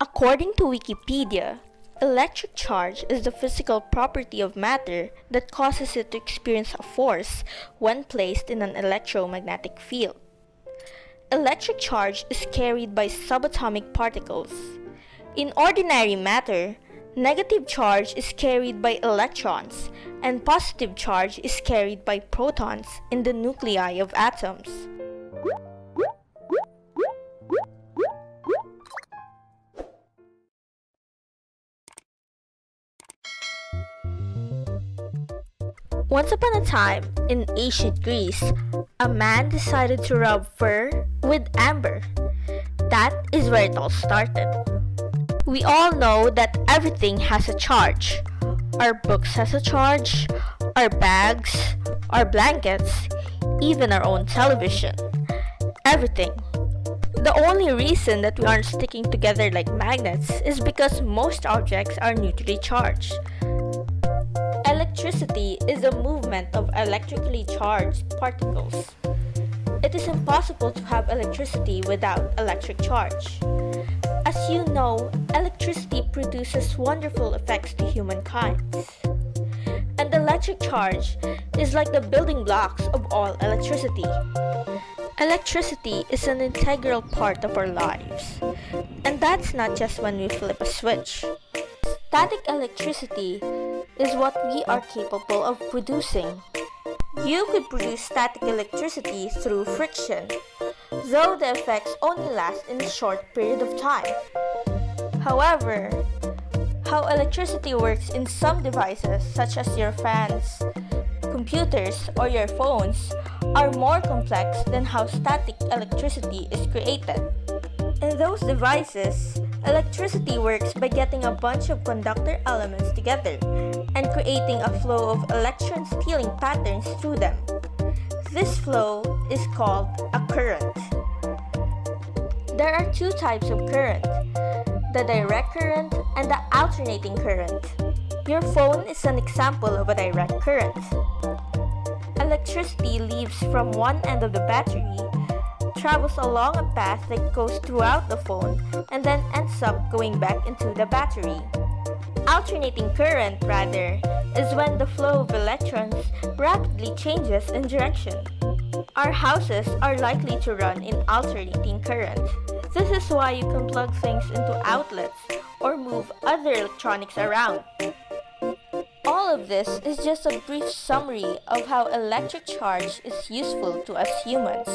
According to Wikipedia, electric charge is the physical property of matter that causes it to experience a force when placed in an electromagnetic field. Electric charge is carried by subatomic particles. In ordinary matter, negative charge is carried by electrons, and positive charge is carried by protons in the nuclei of atoms. Once upon a time, in ancient Greece, a man decided to rub fur with amber. That is where it all started. We all know that everything has a charge. Our books has a charge, our bags, our blankets, even our own television. Everything. The only reason that we aren't sticking together like magnets is because most objects are neutrally charged. Electricity is a movement of electrically charged particles. It is impossible to have electricity without electric charge. As you know, electricity produces wonderful effects to humankind. And electric charge is like the building blocks of all electricity. Electricity is an integral part of our lives. And that's not just when we flip a switch. Static electricity is what we are capable of producing. You could produce static electricity through friction, though the effects only last in a short period of time. However, how electricity works in some devices such as your fans, computers, or your phones are more complex than how static electricity is created. In those devices, electricity works by getting a bunch of conductor elements together and creating a flow of electron stealing patterns through them. This flow is called a current. There are two types of current, the direct current and the alternating current. Your phone is an example of a direct current. Electricity leaves from one end of the battery, travels along a path that goes throughout the phone, and then ends up going back into the battery. Alternating current, rather, is when the flow of electrons rapidly changes in direction. Our houses are likely to run in alternating current. This is why you can plug things into outlets or move other electronics around. All of this is just a brief summary of how electric charge is useful to us humans.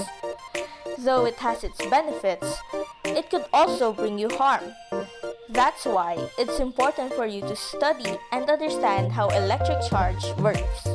Though it has its benefits, it could also bring you harm. That's why it's important for you to study and understand how electric charge works.